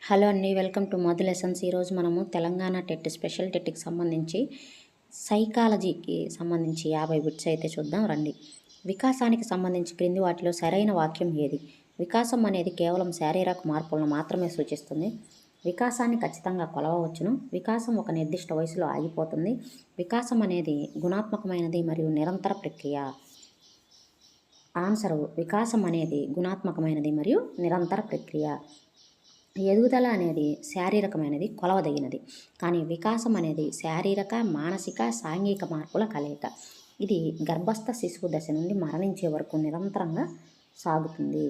Hello అండి, welcome to Madhu lessons. ఈరోజు మనము తెలంగాణ టెట్ స్పెషల్ టెట్కి సంబంధించి సైకాలజీకి సంబంధించి 50 బిట్స్ అయితే చూద్దాం రండి. వికాసానికి సంబంధించి క్రింది వాటిలో సరైన వాక్యం ఏది? వికాసం అనేది కేవలం శారీరక మార్పులను మాత్రమే సూచిస్తుంది. వికాసాన్ని ఖచ్చితంగా కొలవవచ్చును. వికాసం ఒక నిర్దిష్ట వయసులో ఆగిపోతుంది. వికాసం అనేది గుణాత్మకమైనది మరియు నిరంతర ప్రక్రియ. ఆన్సరు వికాసం అనేది గుణాత్మకమైనది మరియు నిరంతర ప్రక్రియ. ఎదుగుదల అనేది శారీరకమైనది, కొలవదగినది. కానీ వికాసం అనేది శారీరక, మానసిక, సాంఘిక మార్పుల కలయిక. ఇది గర్భస్థ శిశువు దశ నుండి మరణించే వరకు నిరంతరంగా సాగుతుంది.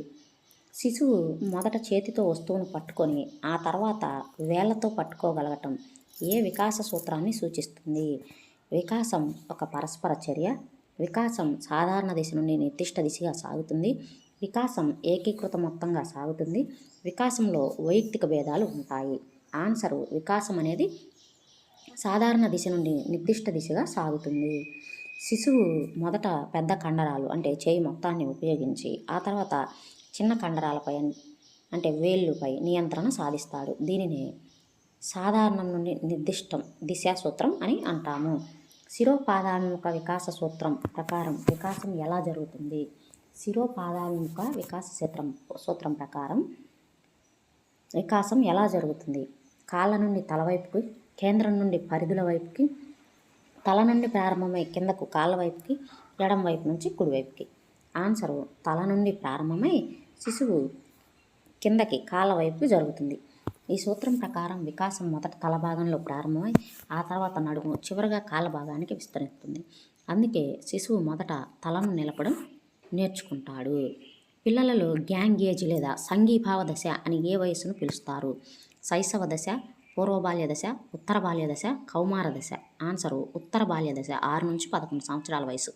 శిశువు మొదట చేతితో వస్తువును పట్టుకొని ఆ తర్వాత వేళ్లతో పట్టుకోగలగటం ఏ వికాస సూత్రాన్ని సూచిస్తుంది? వికాసం ఒక పరస్పర చర్య. వికాసం సాధారణ దిశ నుండి నిర్దిష్ట దిశగా సాగుతుంది. వికాసం ఏకీకృత మొత్తంగా సాగుతుంది. వికాసంలో వైయక్తిక భేదాలు ఉంటాయి. ఆన్సరు వికాసం అనేది సాధారణ దిశ నుండి నిర్దిష్ట దిశగా సాగుతుంది. శిశువు మొదట పెద్ద కండరాలు అంటే చేయి మొత్తాన్ని ఉపయోగించి ఆ తర్వాత చిన్న కండరాలపై అంటే వేళ్ళుపై నియంత్రణ సాధిస్తాడు. దీనిని సాధారణం నుండి నిర్దిష్టం దిశా సూత్రం అని అంటాము. శిరోపాదాభిముఖ వికాస సూత్రం ప్రకారం వికాసం ఎలా జరుగుతుంది? శిరోపాదాభిముఖ వికాస సూత్రం ప్రకారం వికాసం ఎలా జరుగుతుంది? కాళ్ళ నుండి తల వైపుకి, కేంద్రం నుండి పరిధుల వైపుకి, తల నుండి ప్రారంభమై కిందకు కాళ్ళ వైపుకి, ఎడం వైపు నుంచి కుడివైపుకి. ఆన్సరు తల నుండి ప్రారంభమై శిశువు కిందకి కాళ్ళ వైపుకి జరుగుతుంది. ఈ సూత్రం ప్రకారం వికాసం మొదట తల భాగంలో ప్రారంభమై ఆ తర్వాత నడుము, చివరగా కాళ్ళ భాగానికి విస్తరిస్తుంది. అందుకే శిశువు మొదట తలను నిలపడం నేర్చుకుంటాడు. పిల్లలలో గ్యాంగ్ ఏజ్ లేదా సంఘీభావ దశ అని ఏ వయసును పిలుస్తారు? శైశవ దశ, పూర్వబాల్య దశ, ఉత్తర బాల్య దశ, కౌమార దశ. ఆన్సరు ఉత్తర బాల్య దశ, 6 నుంచి 11 సంవత్సరాల వయసు.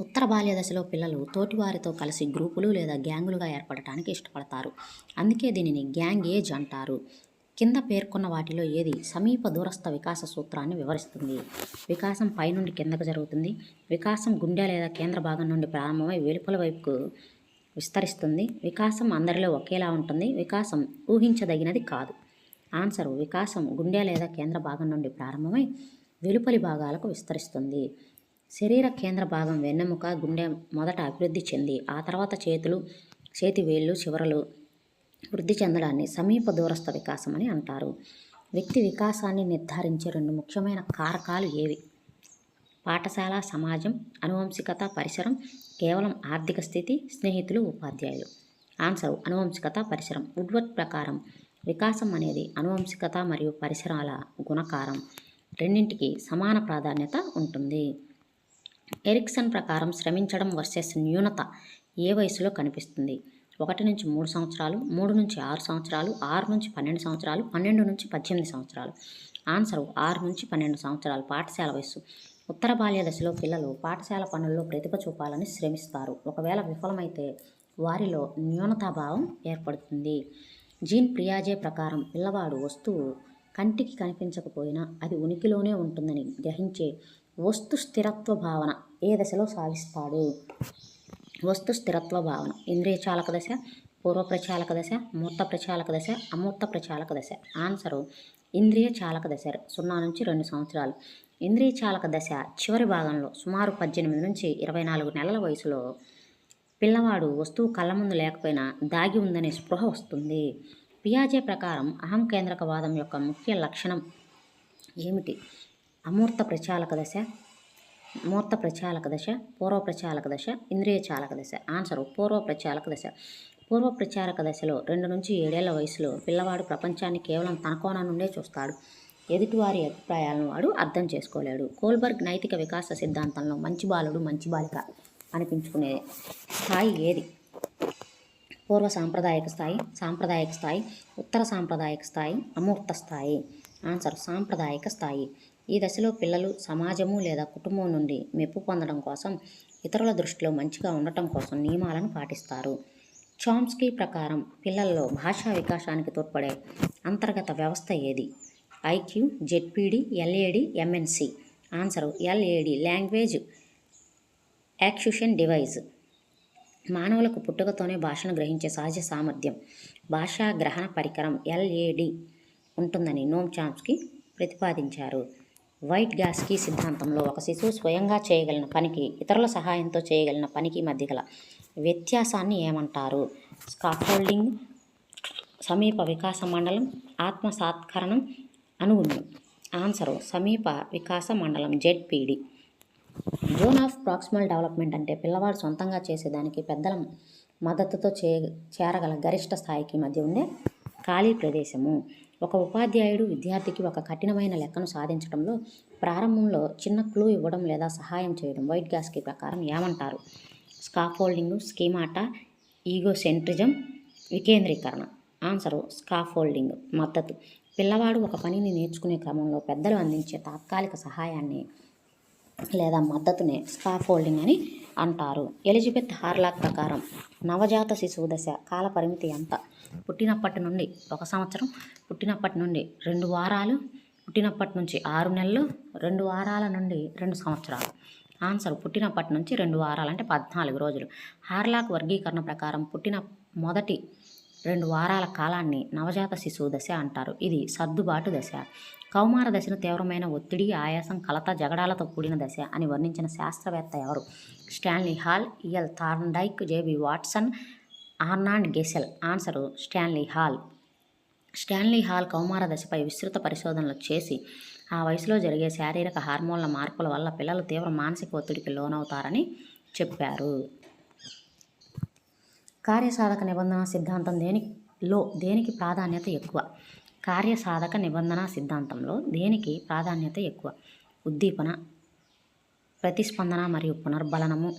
ఉత్తర బాల్య దశలో పిల్లలు తోటివారితో కలిసి గ్రూపులు లేదా గ్యాంగులుగా ఏర్పడటానికి ఇష్టపడతారు. అందుకే దీనిని గ్యాంగ్ ఏజ్ అంటారు. కింద పేర్కొన్న వాటిలో ఏది సమీప దూరస్థ వికాస సూత్రాన్ని వివరిస్తుంది? వికాసం పైనుండి కిందకు జరుగుతుంది. వికాసం గుండె లేదా కేంద్ర భాగం నుండి ప్రారంభమై వెలుపల వైపుకు విస్తరిస్తుంది. వికాసం అందరిలో ఒకేలా ఉంటుంది. వికాసం ఊహించదగినది కాదు. ఆన్సరు వికాసం గుండె లేదా కేంద్ర భాగం నుండి ప్రారంభమై వెలుపలి భాగాలకు విస్తరిస్తుంది. శరీర కేంద్ర భాగం వెన్నెముక, గుండె మొదట అభివృద్ధి చెంది ఆ తర్వాత చేతి వేళ్ళు చివరలు వృద్ధి చెందడాన్ని సమీప దూరస్థ వికాసం అని అంటారు. వ్యక్తి వికాసాన్ని నిర్ధారించే 2 ముఖ్యమైన కారకాలు ఏవి? పాఠశాల, సమాజం, అనువంశికత, పరిసరం, కేవలం ఆర్థిక స్థితి, స్నేహితులు, ఉపాధ్యాయులు. ఆన్సర్ అనువంశికత, పరిసరం. వుడ్వర్డ్ ప్రకారం వికాసం అనేది అనువంశికత మరియు పరిసరాల గుణకారం. రెండింటికి సమాన ప్రాధాన్యత ఉంటుంది. ఎరిక్సన్ ప్రకారం శ్రమించడం వర్సెస్ న్యూనత ఏ వయసులో కనిపిస్తుంది? 1 నుంచి 3 సంవత్సరాలు, 3 నుంచి 6 సంవత్సరాలు, 6 నుంచి 12 సంవత్సరాలు, 12 నుంచి 18 సంవత్సరాలు. ఆన్సరు 6 నుంచి 12 సంవత్సరాలు పాఠశాల వయస్సు. ఉత్తర బాల్య దశలో పిల్లలు పాఠశాల పనుల్లో ప్రతిభ చూపాలని శ్రమిస్తారు. ఒకవేళ విఫలమైతే వారిలో న్యూనతాభావం ఏర్పడుతుంది. జీన్ పియాజే ప్రకారం పిల్లవాడు వస్తువు కంటికి కనిపించకపోయినా అది ఉనికిలోనే ఉంటుందని గ్రహించే వస్తు స్థిరత్వ భావన ఏ దశలో సాగిస్తాడు? వస్తు స్థిరత్వ భావన ఇంద్రియ చాలక దశ, పూర్వ ప్రచాలక దశ, మూర్త ప్రచాలక దశ, అమూర్త ప్రచాలక దశ. ఆన్సరు ఇంద్రియ చాలక దశ, 0 నుంచి 2 సంవత్సరాలు. ఇంద్రియ చాలక దశ చివరి భాగంలో సుమారు 18 నుంచి 24 నెలల వయసులో పిల్లవాడు వస్తువు కళ్ళ ముందు లేకపోయినా దాగి ఉందనే స్పృహ వస్తుంది. పియాజే ప్రకారం అహం కేంద్రకవాదం యొక్క ముఖ్య లక్షణం ఏమిటి? అమూర్త ప్రచాలక దశ, మూర్త ప్రచాలక దశ, పూర్వ ప్రచాలక దశ, ఇంద్రియ చాలక దశ. ఆన్సరు పూర్వ ప్రచాలక దశ. పూర్వ ప్రచాలక దశలో 2 నుంచి 7 ఏళ్ల వయసులో పిల్లవాడు ప్రపంచాన్ని కేవలం తన కోణం నుండే చూస్తాడు. ఎదుటివారి అభిప్రాయాలను వాడు అర్థం చేసుకోలేడు. కోల్బర్గ్ నైతిక వికాస సిద్ధాంతంలో మంచి బాలుడు, మంచి బాలిక అనిపించుకునే స్థాయి ఏది? పూర్వ సాంప్రదాయక స్థాయి, సాంప్రదాయక స్థాయి, ఉత్తర సాంప్రదాయక స్థాయి, అమూర్త స్థాయి. ఆన్సర్ సాంప్రదాయక స్థాయి. ఈ దశలో పిల్లలు సమాజము లేదా కుటుంబం నుండి మెప్పు పొందడం కోసం, ఇతరుల దృష్టిలో మంచిగా ఉండటం కోసం నియమాలను పాటిస్తారు. చామ్స్కీ ప్రకారం పిల్లల్లో భాషా వికాసానికి తోడ్పడే అంతర్గత వ్యవస్థ ఏది? IQ, ZPD, LAD, MNC. Answer LAD language acquisition device. మానవులకు పుట్టుకతోనే భాషను గ్రహించే సహజ సామర్థ్యం, భాషా గ్రహణ పరికరం ఎల్ఏడి ఉంటుందని నోమ్ చామ్స్కీ ప్రతిపాదించారు. వైట్ గ్యాస్కీ సిద్ధాంతంలో ఒక శిశువు స్వయంగా చేయగలిగిన పనికి, ఇతరుల సహాయంతో చేయగలిగిన పనికి మధ్య గల వ్యత్యాసాన్ని ఏమంటారు? స్కాఫోల్డింగ్, సమీప వికాస మండలం, ఆత్మసాత్కరణం, అనుగుణ్యం. ఆన్సరు సమీప వికాస మండలం ZPD. Zone of proximal development అంటే పిల్లవాడు సొంతంగా చేసేదానికి పెద్దల మద్దతుతో చేరగల గరిష్ట స్థాయికి మధ్య ఉండే ఖాళీ ప్రదేశము. ఒక ఉపాధ్యాయుడు విద్యార్థికి ఒక కఠినమైన లెక్కను సాధించడంలో ప్రారంభంలో చిన్న క్లూ ఇవ్వడం లేదా సహాయం చేయడం వైట్ గ్యాస్కీ ప్రకారం ఏమంటారు? స్కాఫోల్డింగ్, స్కీమాటా, ఈగోసెంట్రిజం, వికేంద్రీకరణ. Answer scaffolding. మద్దతు. పిల్లవాడు ఒక పనిని నేర్చుకునే క్రమంలో పెద్దలు అందించే తాత్కాలిక సహాయాన్ని లేదా మద్దతునే స్కాఫోల్డింగ్ అని అంటారు. ఎలిజబెత్ హార్లాక్ ప్రకారం నవజాత శిశువు దశ కాల పరిమితి ఎంత? పుట్టినప్పటి నుండి 1 సంవత్సరం, పుట్టినప్పటి నుండి 2 వారాలు, పుట్టినప్పటి నుంచి 6 నెలలు, 2 వారాల నుండి 2 సంవత్సరాలు. ఆన్సర్ పుట్టినప్పటి నుంచి 2 వారాలు అంటే 14 రోజులు. హార్లాక్ వర్గీకరణ ప్రకారం పుట్టిన మొదటి 2 వారాల కాలాన్ని నవజాత శిశువు దశ అంటారు. ఇది సర్దుబాటు దశ. కౌమార దశను తీవ్రమైన ఒత్తిడి, ఆయాసం, కలత, జగడాలతో కూడిన దశ అని వర్ణించిన శాస్త్రవేత్త ఎవరు? Stanley Hall, E L Thorndike, J B Watson, Arnold Gesell. Answer Stanley Hall. Stanley Hall కౌమార దశపై విస్తృత పరిశోధనలు చేసి ఆ వయసులో జరిగే శారీరక హార్మోన్ల మార్పుల వల్ల పిల్లలు తీవ్ర మానసిక ఒత్తిడికి లోనవుతారని చెప్పారు. కార్యసాధక నిబంధన సిద్ధాంతం దేనికి ప్రాధాన్యత ఎక్కువ? కార్యసాధక నిబంధన సిద్ధాంతంలో దేనికి ప్రాధాన్యత ఎక్కువ? ఉద్దీపన, ప్రతిస్పందన మరియు పునర్బలనము,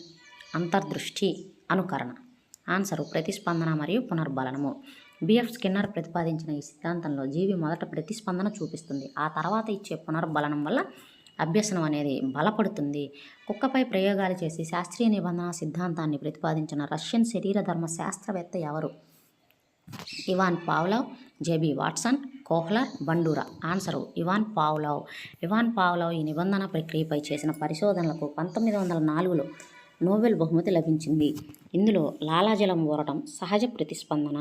అంతర్దృష్టి, అనుకరణ. ఆన్సరు ప్రతిస్పందన మరియు పునర్బలనము. బిఎఫ్ స్కిన్నర్ ప్రతిపాదించిన ఈ సిద్ధాంతంలో జీవి మొదట ప్రతిస్పందన చూపిస్తుంది, ఆ తర్వాత ఇచ్చే పునర్బలనం వల్ల అభ్యసనం అనేది బలపడుతుంది. కుక్కపై ప్రయోగాలు చేసి శాస్త్రీయ నిబంధన సిద్ధాంతాన్ని ప్రతిపాదించిన రష్యన్ శరీరధర్మ శాస్త్రవేత్త ఎవరు? Ivan Pavlov, JB Watson, Kohler, Bandura. Answer Ivan Pavlov. Ivan Pavlov ఈ నిబంధన ప్రక్రియపై చేసిన పరిశోధనలకు 1904లో నోబెల్ బహుమతి లభించింది. ఇందులో లాలాజలం ఊరటం సహజ ప్రతిస్పందన.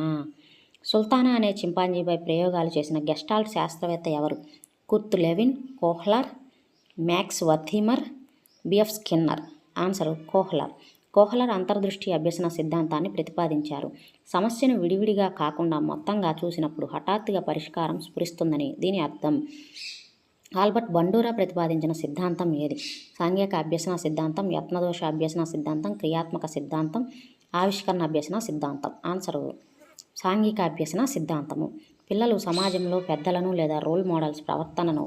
సుల్తానా అనే చింపాంజీపై ప్రయోగాలు చేసిన గెస్టాల్ట్ శాస్త్రవేత్త ఎవరు? కుర్త్ Levin, Kohler, max వర్థీమర్, BF Skinner. Answer Kohler. Kohler అంతర్దృష్టి అభ్యసన సిద్ధాంతాన్ని ప్రతిపాదించారు. సమస్యను విడివిడిగా కాకుండా మొత్తంగా చూసినప్పుడు హఠాత్తుగా పరిష్కారం స్ఫురిస్తుందని దీని అర్థం. ఆల్బర్ట్ బండూరా ప్రతిపాదించిన సిద్ధాంతం ఏది? సాంఘిక అభ్యసన సిద్ధాంతం, యత్నదోష అభ్యసన సిద్ధాంతం, క్రియాత్మక సిద్ధాంతం, ఆవిష్కరణ అభ్యసన సిద్ధాంతం. ఆన్సరు సాంఘిక అభ్యసన సిద్ధాంతము. పిల్లలు సమాజంలో పెద్దలను లేదా రోల్ మోడల్స్ ప్రవర్తనను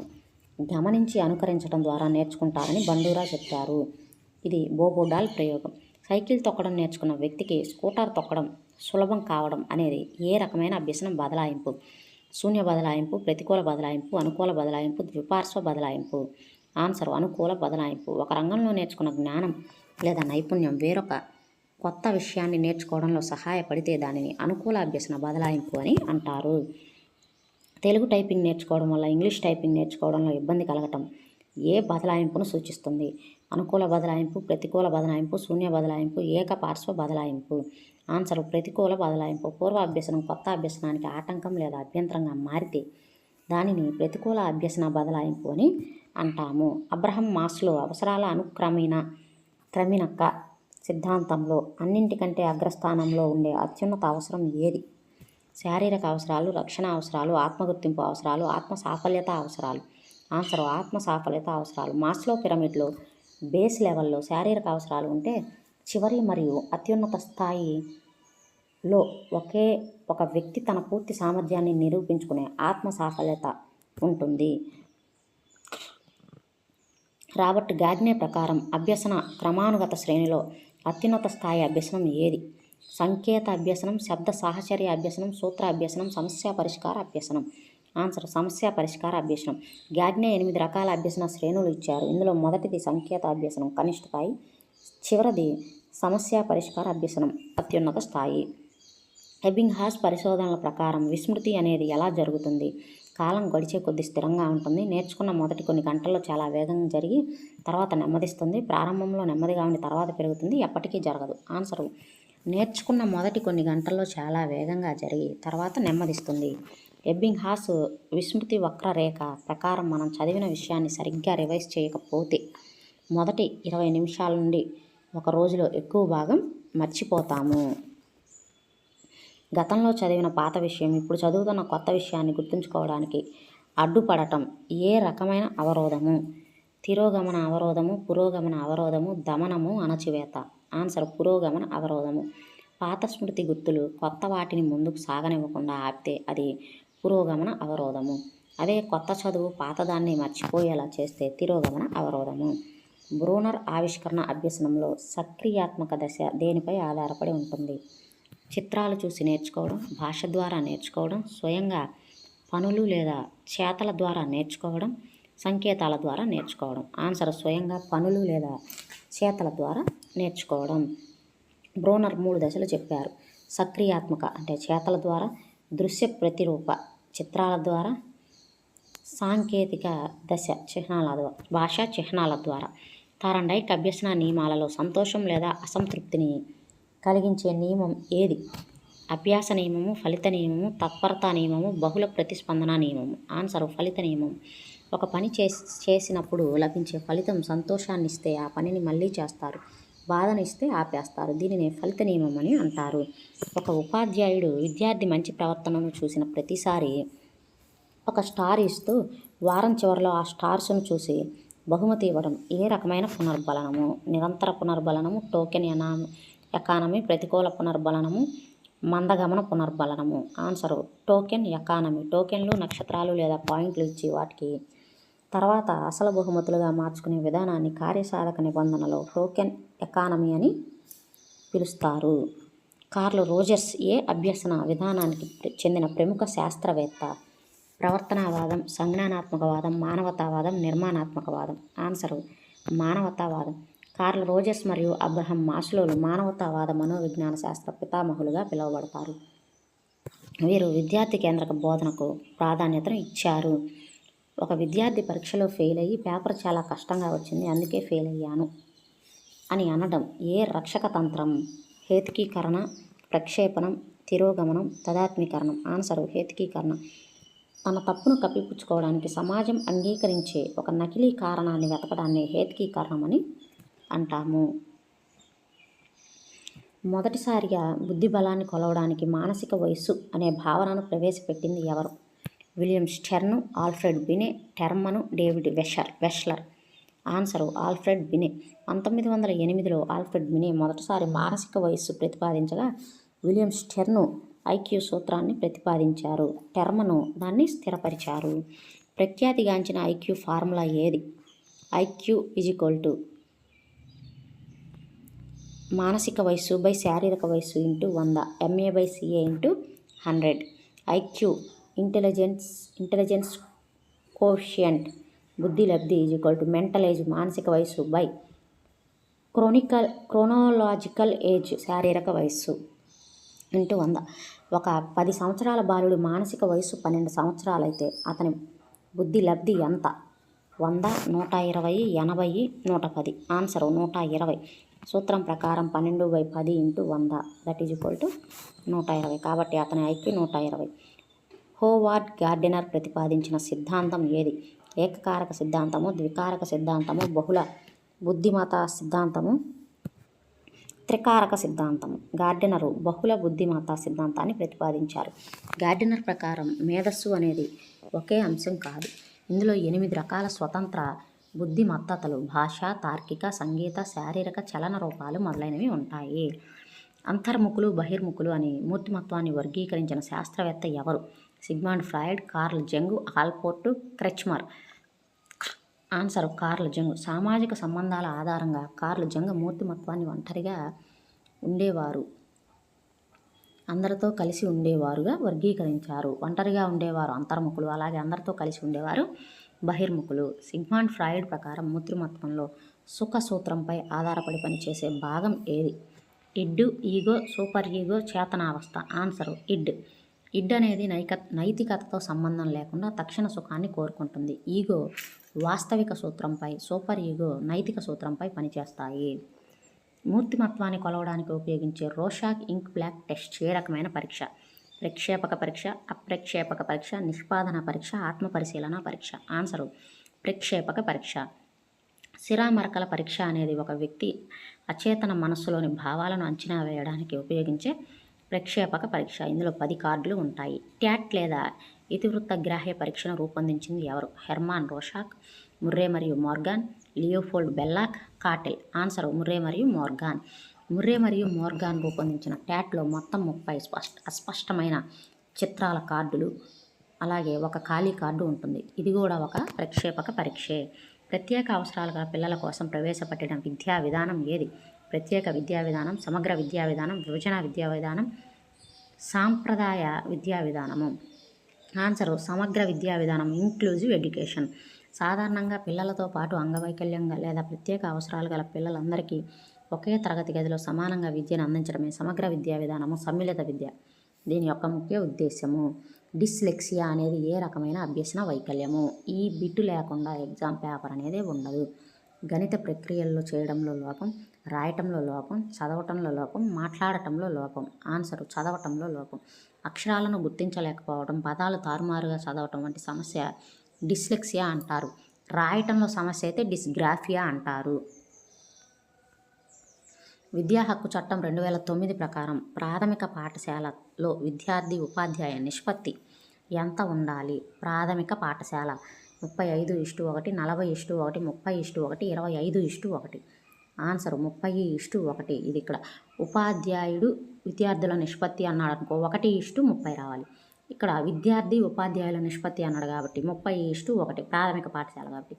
గమనించి అనుకరించడం ద్వారా నేర్చుకుంటారని బండూరా చెప్పారు. ఇది బోబోడాల్ ప్రయోగం. సైకిల్ తొక్కడం నేర్చుకున్న వ్యక్తికి స్కూటర్ తొక్కడం సులభం కావడం అనేది ఏ రకమైన అభ్యసనం బదలాయింపు? శూన్య బదలాయింపు, ప్రతికూల బదలాయింపు, అనుకూల బదలాయింపు, ద్విపార్శ్వ బదలాయింపు. ఆన్సర్ అనుకూల బదలాయింపు. ఒక రంగంలో నేర్చుకున్న జ్ఞానం లేదా నైపుణ్యం వేరొక కొత్త విషయాన్ని నేర్చుకోవడంలో సహాయపడితే దానిని అనుకూల అభ్యసన బదలాయింపు అని అంటారు. తెలుగు టైపింగ్ నేర్చుకోవడం వల్ల ఇంగ్లీష్ టైపింగ్ నేర్చుకోవడంలో ఇబ్బంది కలగటం ఏ బదలాయింపును సూచిస్తుంది? అనుకూల బదలాయింపు, ప్రతికూల బదలాయింపు, శూన్య బదలాయింపు, ఏకపార్శ్వ బదలాయింపు. ఆన్సర్ ప్రతికూల బదలాయింపు. పూర్వ అభ్యసనం కొత్త అభ్యసనానికి ఆటంకం లేదా అభ్యంతరంగా మారితే దానిని ప్రతికూల అభ్యసన బదలాయింపు అని అంటాము. అబ్రహం మాస్లో అవసరాల క్రమినక సిద్ధాంతంలో అన్నింటికంటే అగ్రస్థానంలో ఉండే అత్యున్నత అవసరం ఏది? శారీరక అవసరాలు, రక్షణ అవసరాలు, ఆత్మగుర్తింపు అవసరాలు, ఆత్మ సాఫల్యత అవసరాలు. ఆన్సర్ ఆత్మ సాఫల్యత అవసరాలు. మాస్లో పిరమిడ్లో బేస్ లెవెల్లో శారీరక అవసరాలు ఉంటే చివరి మరియు అత్యున్నత స్థాయిలో ఒక వ్యక్తి తన పూర్తి సామర్థ్యాన్ని నిరూపించుకునే ఆత్మ సాఫల్యత ఉంటుంది. రాబర్ట్ గాగ్నే ప్రకారం అభ్యసన క్రమానుగత శ్రేణిలో అత్యున్నత స్థాయి అభ్యసనం ఏది? సంకేత అభ్యసనం, శబ్ద సాహచర్య అభ్యసనం, సూత్ర అభ్యసనం, సమస్య పరిష్కార అభ్యసనం. ఆన్సర్ సమస్య పరిష్కార అభ్యసనం. గాగ్నే 8 రకాల అభ్యసన శ్రేణులు ఇచ్చారు. ఇందులో మొదటిది సంకేత అభ్యసనం కనిష్ట స్థాయి, చివరిది సమస్య పరిష్కార అభ్యసనం అత్యున్నత స్థాయి. ఎబింగ్హాస్ పరిశోధనల ప్రకారం విస్మృతి అనేది ఎలా జరుగుతుంది? కాలం గడిచే కొద్ది స్థిరంగా ఉంటుంది. నేర్చుకున్న మొదటి కొన్ని గంటల్లో చాలా వేగంగా జరిగి తర్వాత నెమ్మదిస్తుంది. ప్రారంభంలో నెమ్మదిగా ఉండి తర్వాత పెరుగుతుంది, ఎప్పటికీ జరగదు. ఆన్సరు నేర్చుకున్న మొదటి కొన్ని గంటల్లో చాలా వేగంగా జరిగి తర్వాత నెమ్మదిస్తుంది. ఎబ్బింగ్హాస్ విస్మృతి వక్రరేఖ ప్రకారం మనం చదివిన విషయాన్ని సరిగ్గా రివైజ్ చేయకపోతే మొదటి 20 నిమిషాల నుండి ఒక రోజులో ఎక్కువ భాగం మర్చిపోతాము. గతంలో చదివిన పాత విషయం ఇప్పుడు చదువుతున్న కొత్త విషయాన్ని గుర్తుంచుకోవడానికి అడ్డుపడటం ఏ రకమైన అవరోధము? తిరోగమన అవరోధము, పురోగమన అవరోధము, దమనము, అణచివేత. ఆన్సర్ పురోగమన అవరోధము. పాత స్మృతి గుర్తులు కొత్త వాటిని ముందుకు సాగనివ్వకుండా ఆపితే అది పురోగమన అవరోధము. అదే కొత్త చదువు పాతదాన్ని మర్చిపోయేలా చేస్తే తిరోగమన అవరోధము. బ్రూనర్ ఆవిష్కరణ అభ్యసనంలో సక్రియాత్మక దశ దేనిపై ఆధారపడి ఉంటుంది? చిత్రాలు చూసి నేర్చుకోవడం, భాష ద్వారా నేర్చుకోవడం, స్వయంగా పనులు లేదా చేతల ద్వారా నేర్చుకోవడం, సంకేతాల ద్వారా నేర్చుకోవడం. ఆన్సర్ స్వయంగా పనులు లేదా చేతల ద్వారా నేర్చుకోవడం. బ్రూనర్ 3 దశలు చెప్పారు. సక్రియాత్మక అంటే చేతల ద్వారా, దృశ్య ప్రతిరూప చిత్రాల ద్వారా, సాంకేతిక దశ చిహ్నాల ద్వారా, భాషా చిహ్నాల ద్వారా. థారండైక్ అభ్యసన నియమాలలో సంతోషం లేదా అసంతృప్తిని కలిగించే నియమం ఏది? అభ్యాస నియమము, ఫలిత నియమము, తత్పరతా నియమము, బహుళ ప్రతిస్పందన నియమము. ఆన్సర్ ఫలిత నియమం. ఒక పని చేసినప్పుడు లభించే ఫలితం సంతోషాన్ని ఇస్తే ఆ పనిని మళ్ళీ చేస్తారు, బాధనిస్తే ఆపేస్తారు. దీనినే ఫలిత నియమం అని అంటారు. ఒక ఉపాధ్యాయుడు విద్యార్థి మంచి ప్రవర్తనను చూసిన ప్రతిసారి ఒక స్టార్ ఇస్తూ వారం చివరిలో ఆ స్టార్స్ను చూసి బహుమతి ఇవ్వడం ఏ రకమైన పునర్బలనము? నిరంతర పునర్బలనము, టోకెన్ ఎకానమీ, ప్రతికూల పునర్బలనము, మందగమన పునర్బలనము. Answer token economy. టోకెన్లు, నక్షత్రాలు లేదా పాయింట్లు ఇచ్చి వాటికి తర్వాత అసలు బహుమతులుగా మార్చుకునే విధానాన్ని కార్యసాధక నిబంధనలో టోకెన్ ఎకానమీ అని పిలుస్తారు. కార్ల్ రోజర్స్ ఏ అభ్యసన విధానానికి చెందిన ప్రముఖ శాస్త్రవేత్త? ప్రవర్తనావాదం, సంజ్ఞానాత్మకవాదం, మానవతావాదం, నిర్మాణాత్మకవాదం. ఆన్సరు మానవతావాదం. కార్ల్ రోజర్స్ మరియు అబ్రహం మాస్లోలు మానవతావాద మనోవిజ్ఞాన శాస్త్ర పితామహులుగా పిలువబడతారు. వీరు విద్యార్థి కేంద్రక బోధనకు ప్రాధాన్యతను ఇచ్చారు. ఒక విద్యార్థి పరీక్షలో ఫెయిల్ అయ్యి పేపర్ చాలా కష్టంగా వచ్చింది, అందుకే ఫెయిల్ అయ్యాను అని అనడం ఏ రక్షక తంత్రం? హేతుకీకరణ, ప్రక్షేపణం, తిరోగమనం, తదాత్మీకరణం. ఆన్సరు హేతుకీకరణ. తన తప్పును కప్పిపుచ్చుకోవడానికి సమాజం అంగీకరించే ఒక నకిలీ కారణాన్ని వెతకడాన్ని హేతుకీకరణం అని అంటాము. మొదటిసారిగా బుద్ధి బలాన్ని కొలవడానికి మానసిక వయస్సు అనే భావనను ప్రవేశపెట్టింది ఎవరు? William స్టెర్ను, Alfred బినే, టెర్మను, David వెష్లర్. Answer Alfred బినే. 1908లో Alfred బినే మొదటిసారి మానసిక వయస్సు ప్రతిపాదించగా విలియం స్టెర్ను ఐక్యూ సూత్రాన్ని ప్రతిపాదించారు. టెర్మను దాన్ని స్థిరపరిచారు. ప్రఖ్యాతిగాంచిన ఐక్యూ ఫార్ములా ఏది? ఐక్యూ = మానసిక వయస్సు బై శారీరక వయస్సు into 100, MA/CA into 100. IQ intelligence quotient బుద్ధి లబ్ధి మెంటల్ ఏజ్ మానసిక వయస్సు బై క్రోనోలాజికల్ ఏజ్ శారీరక వయస్సు ఇంటూ 100. ఒక 10 సంవత్సరాల బాలుడి మానసిక వయస్సు 12 సంవత్సరాలైతే అతని బుద్ధి లబ్ధి ఎంత? 100, 120, 80, 110. ఆన్సరు 120. సూత్రం ప్రకారం 12/10 ఇంటూ 100 120. కాబట్టి అతని ఐక్యూ 120. హోవార్డ్ గార్డెనర్ ప్రతిపాదించిన సిద్ధాంతం ఏది? ఏకకారక సిద్ధాంతము, ద్వికారక సిద్ధాంతము, బహుళ బుద్ధిమత్తా సిద్ధాంతము, త్రికారక సిద్ధాంతము. గార్డెనరు బహుళ బుద్ధిమత్తా సిద్ధాంతాన్ని ప్రతిపాదించారు. గార్డెనర్ ప్రకారం మేధస్సు అనేది ఒకే అంశం కాదు. ఇందులో 8 రకాల స్వతంత్ర బుద్ధిమత్తతలు భాష, తార్కిక, సంగీత, శారీరక, చలన రూపాలు మొదలైనవి ఉంటాయి. అంతర్ముఖులు, బహిర్ముఖులు అని మూర్తిమత్వాన్ని వర్గీకరించిన శాస్త్రవేత్త ఎవరు? Sigmund Freud, Carl Jung, Allport, Kretschmer. Answer Carl Jung. సామాజిక సంబంధాల ఆధారంగా కార్ల్ జంగ్ మూర్తిమత్వాన్ని ఒంటరిగా ఉండేవారు, అందరితో కలిసి ఉండేవారుగా వర్గీకరించారు. ఒంటరిగా ఉండేవారు అంతర్ముఖులు, అలాగే అందరితో కలిసి ఉండేవారు బహిర్ముఖులు. సిగ్మండ్ ఫ్రాయిడ్ ప్రకారం మూర్తిమత్వంలో సుఖ సూత్రంపై ఆధారపడి పనిచేసే భాగం ఏది? ఇడ్, ఈగో, సూపర్ ఈగో, చేతనావస్థ. ఆన్సరు ఇడ్. ఇడ్ అనేది నైతికతతో సంబంధం లేకుండా తక్షణ సుఖాన్ని కోరుకుంటుంది. ఈగో వాస్తవిక సూత్రంపై, సూపర్ ఈగో నైతిక సూత్రంపై పనిచేస్తాయి. మూర్తిమత్వాన్ని కొలవడానికి ఉపయోగించే రోషాక్ ఇంక్ బ్లాక్ టెస్ట్ ఏ రకమైన పరీక్ష? ప్రక్షేపక పరీక్ష, అప్రక్షేపక పరీక్ష, నిష్పాదన పరీక్ష, ఆత్మ పరిశీలన పరీక్ష. ఆన్సరు ప్రక్షేపక పరీక్ష. శిరామరకల పరీక్ష అనేది ఒక వ్యక్తి అచేతన మనస్సులోని భావాలను అంచనా వేయడానికి ఉపయోగించే ప్రక్షేపక పరీక్ష. ఇందులో 10 కార్డులు ఉంటాయి. ట్యాట్ లేదా ఇతివృత్త గ్రాహ్య పరీక్షను రూపొందించింది ఎవరు? హెర్మాన్ రోషాక్, ముర్రే మరియు Morgan, Leopold Bellak, Cattell. Answer Murray మరియు మోర్గాన్. ముర్రే మరియు మోర్గాన్ రూపొందించిన ట్యాట్లో మొత్తం 30 అస్పష్టమైన చిత్రాల కార్డులు, అలాగే ఒక ఖాళీ కార్డు ఉంటుంది. ఇది కూడా ఒక ప్రక్షేపక పరీక్షే. ప్రత్యేక అవసరాల గల పిల్లల కోసం ప్రవేశపెట్టిన విద్యా విధానం ఏది? ప్రత్యేక విద్యా విధానం, సమగ్ర విద్యా విధానం, విభజన విద్యా విధానం, సాంప్రదాయ విద్యా విధానము. ఆన్సరు సమగ్ర విద్యా విధానం, ఇంక్లూజివ్ ఎడ్యుకేషన్. సాధారణంగా పిల్లలతో పాటు అంగవైకల్యంగా లేదా ప్రత్యేక అవసరాలు గల పిల్లలందరికీ ఒకే తరగతి గదిలో సమానంగా విద్యను అందించడమే సమగ్ర విద్యా విధానము, సమ్మిళిత విద్య. దీని యొక్క ముఖ్య ఉద్దేశము డిస్లెక్సియా అనేది ఏ రకమైన అభ్యసన వైకల్యము. ఈ బిట్టు లేకుండా ఎగ్జామ్ పేపర్ అనేది ఉండదు. గణిత ప్రక్రియల్లో చేయడంలో లోపం, రాయటంలో లోపం, చదవటంలో లోపం, మాట్లాడటంలో లోపం. ఆన్సరు చదవటంలో లోపం. అక్షరాలను గుర్తించలేకపోవడం, పదాలు తారుమారుగా చదవటం వంటి సమస్య డిస్లెక్సియా అంటారు. రాయటంలో సమస్య అయితే డిస్గ్రాఫియా అంటారు. విద్యా హక్కు చట్టం 2009 ప్రకారం ప్రాథమిక పాఠశాలలో విద్యార్థి ఉపాధ్యాయ నిష్పత్తి ఎంత ఉండాలి? ప్రాథమిక పాఠశాల 35:1, 40:1, 30:1, 25:1. ఆన్సర్ 30:1. ఇది ఇక్కడ ఉపాధ్యాయుడు విద్యార్థుల నిష్పత్తి అన్నాడు అనుకో, 1:30 రావాలి. ఇక్కడ విద్యార్థి ఉపాధ్యాయుల నిష్పత్తి అన్నాడు కాబట్టి 30:1. ప్రాథమిక పాఠశాల కాబట్టి.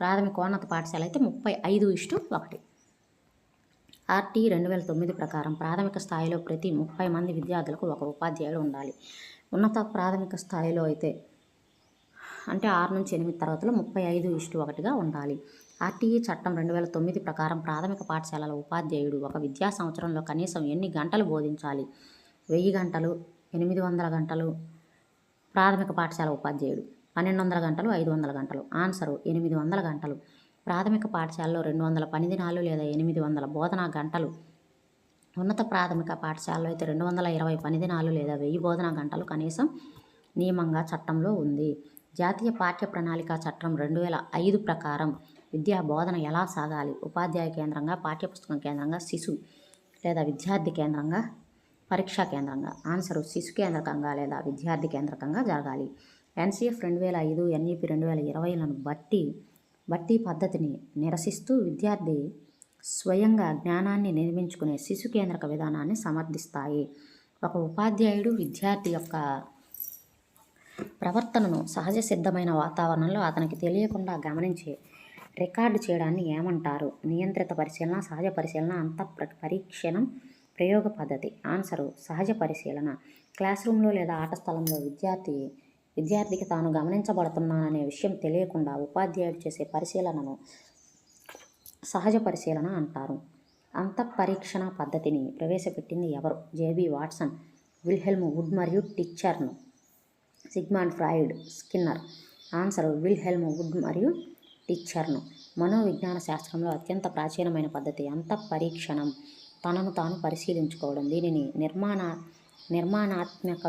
ప్రాథమికోన్నత పాఠశాల అయితే 35:1. ఆర్టీ 2009 ప్రకారం ప్రాథమిక స్థాయిలో ప్రతి 30 మంది విద్యార్థులకు ఒక ఉపాధ్యాయుడు ఉండాలి. ఉన్నత ప్రాథమిక స్థాయిలో అయితే అంటే 6 నుంచి 8 తరగతులు 35:1గా ఉండాలి. ఆర్టీఈ చట్టం 2009 ప్రకారం ప్రాథమిక పాఠశాలల ఉపాధ్యాయుడు ఒక విద్యా సంవత్సరంలో కనీసం ఎన్ని గంటలు బోధించాలి? 1000 గంటలు, 800 గంటలు. ప్రాథమిక పాఠశాల ఉపాధ్యాయుడు 1200 గంటలు, 500 గంటలు. ఆన్సరు 800 గంటలు. ప్రాథమిక పాఠశాలలో 200 పని దినాలు లేదా 800 బోధనా గంటలు. ఉన్నత ప్రాథమిక పాఠశాలలో అయితే 220 పని దినాలు లేదా 1000 బోధనా గంటలు కనీసం నియమంగా చట్టంలో ఉంది. జాతీయ పాఠ్య ప్రణాళిక చట్టం 2005 ప్రకారం విద్యా బోధన ఎలా సాగాలి? ఉపాధ్యాయ కేంద్రంగా, పాఠ్యపుస్తకం కేంద్రంగా, శిశు లేదా విద్యార్థి కేంద్రంగా, పరీక్షా కేంద్రంగా. ఆన్సరు శిశు కేంద్రకంగా లేదా విద్యార్థి కేంద్రకంగా జరగాలి. ఎన్సిఎఫ్ 2005, ఎన్ఈపి 2020లను బట్టి పద్ధతిని నిరసిస్తూ విద్యార్థి స్వయంగా జ్ఞానాన్ని నిర్మించుకునే శిశు కేంద్రక విధానాన్ని సమర్థిస్తాయి. ఒక ఉపాధ్యాయుడు విద్యార్థి యొక్క ప్రవర్తనను సహజ సిద్ధమైన వాతావరణంలో అతనికి తెలియకుండా గమనించి రికార్డు చేయడాన్ని ఏమంటారు? నియంత్రిత పరిశీలన, సహజ పరిశీలన, పరీక్షణం, ప్రయోగ పద్ధతి. ఆన్సరు సహజ పరిశీలన. క్లాస్ రూమ్లో లేదా ఆట స్థలంలో విద్యార్థికి తాను గమనించబడుతున్నాననే విషయం తెలియకుండా ఉపాధ్యాయుడు చేసే పరిశీలనను సహజ పరిశీలన అంటారు. అంతఃపరీక్షణ పద్ధతిని ప్రవేశపెట్టింది ఎవరు? జేబీ వాట్సన్, విల్హెల్మ్ వుడ్ మరియు టిచ్చర్ను. Sigmund Freud, Skinner. Answer Wilhelm Wundt మరియు టిచ్చర్ను. మనోవిజ్ఞాన శాస్త్రంలో అత్యంత ప్రాచీనమైన పద్ధతి అంతఃపరీక్షణం, తనను తాను పరిశీలించుకోవడం. దీనిని నిర్మాణాత్మక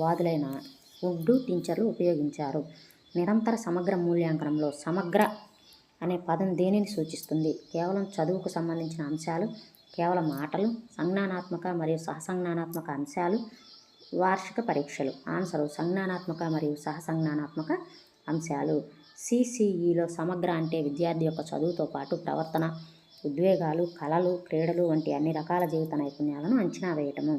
వాదులైన వుడ్, టించర్లు ఉపయోగించారు. నిరంతర సమగ్ర మూల్యాంకనంలో సమగ్ర అనే పదం దేనిని సూచిస్తుంది? కేవలం చదువుకు సంబంధించిన అంశాలు, కేవలం ఆటలు, సంజ్ఞానాత్మక మరియు సహసంజ్ఞానాత్మక అంశాలు, వార్షిక పరీక్షలు. ఆన్సరు సంజ్ఞానాత్మక మరియు సహసంజ్ఞానాత్మక అంశాలు. సిసిఈలో సమగ్ర అంటే విద్యార్థి యొక్క చదువుతో పాటు ప్రవర్తన, ఉద్వేగాలు, కళలు, క్రీడలు వంటి అన్ని రకాల జీవిత నైపుణ్యాలను అంచనా వేయటము.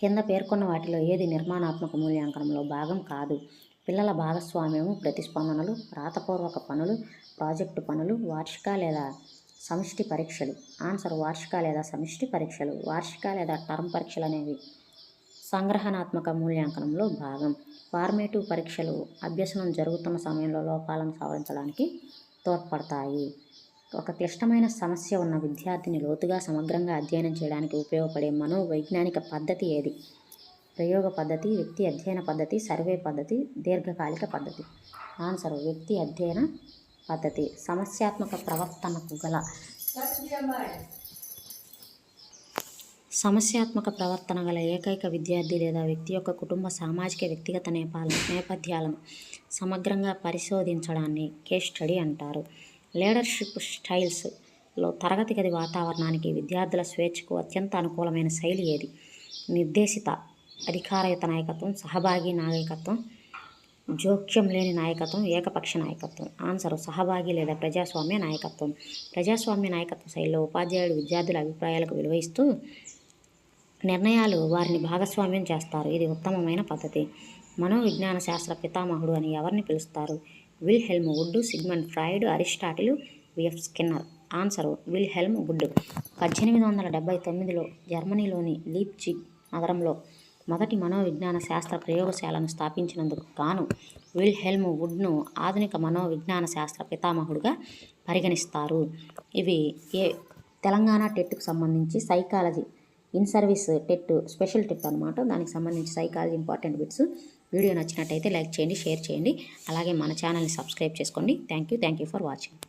కింద పేర్కొన్న వాటిలో ఏది నిర్మాణాత్మక మూల్యాంకనంలో భాగం కాదు? పిల్లల భాగస్వామ్యము, ప్రతిస్పందనలు, రాతపూర్వక పనులు, ప్రాజెక్టు పనులు, వార్షిక లేదా సమిష్టి పరీక్షలు. ఆన్సర్ వార్షిక లేదా సమిష్టి పరీక్షలు. వార్షిక లేదా టర్మ్ పరీక్షలు అనేవి సంగ్రహణాత్మక మూల్యాంకనంలో భాగం. ఫార్మేటివ్ పరీక్షలు అభ్యసనం జరుగుతున్న సమయంలో లోపాలను సవరించడానికి తోడ్పడతాయి. ఒక క్లిష్టమైన సమస్య ఉన్న విద్యార్థిని లోతుగా సమగ్రంగా అధ్యయనం చేయడానికి ఉపయోగపడే మనోవైజ్ఞానిక పద్ధతి ఏది? ప్రయోగ పద్ధతి, వ్యక్తి అధ్యయన పద్ధతి, సర్వే పద్ధతి, దీర్ఘకాలిక పద్ధతి. ఆన్సర్ వ్యక్తి అధ్యయన పద్ధతి. సమస్యాత్మక ప్రవర్తనకు గల సమస్యాత్మక ప్రవర్తన గల ఏకైక విద్యార్థి లేదా వ్యక్తి యొక్క కుటుంబ సామాజిక వ్యక్తిగత నేపథ్యాలను సమగ్రంగా పరిశోధించడాన్ని కేస్ స్టడీ అంటారు. లీడర్షిప్ స్టైల్స్లో తరగతి గది వాతావరణానికి విద్యార్థుల స్వేచ్ఛకు అత్యంత అనుకూలమైన శైలి ఏది? నిర్దేశిత అధికారయుత నాయకత్వం, సహభాగి నాయకత్వం, జోక్యం లేని నాయకత్వం, ఏకపక్ష నాయకత్వం. ఆన్సరు సహభాగి లేదా ప్రజాస్వామ్య నాయకత్వం. ప్రజాస్వామ్య నాయకత్వ శైలిలో ఉపాధ్యాయుడు విద్యార్థుల అభిప్రాయాలకు విలువ ఇస్తూ నిర్ణయాలు వారిని భాగస్వామ్యం చేస్తారు. ఇది ఉత్తమమైన పద్ధతి. మనోవిజ్ఞాన శాస్త్ర పితామహుడు అని ఎవరిని పిలుస్తారు? Wilhelm Wundt, Sigmund Freud, Aristotle, B F Skinner. Answer Wilhelm Wundt. 1879లో జర్మనీలోని లీప్జిగ్ నగరంలో మొదటి మనోవిజ్ఞాన శాస్త్ర ప్రయోగశాలను స్థాపించినందుకు గాను విల్హెల్మ్ వుడ్ను ఆధునిక మనోవిజ్ఞాన శాస్త్ర పితామహుడుగా పరిగణిస్తారు. ఇవి తెలంగాణ టెట్కు సంబంధించి psychology in service TET special TET అనమాట. దానికి సంబంధించి సైకాలజీ ఇంపార్టెంట్ బిట్స్. వీడియో నచ్చినట్టయితే లైక్ చేయండి, షేర్ చేయండి. అలాగే మన ఛానల్ని సబ్స్క్రైబ్ చేసుకోండి. Thank you for watching.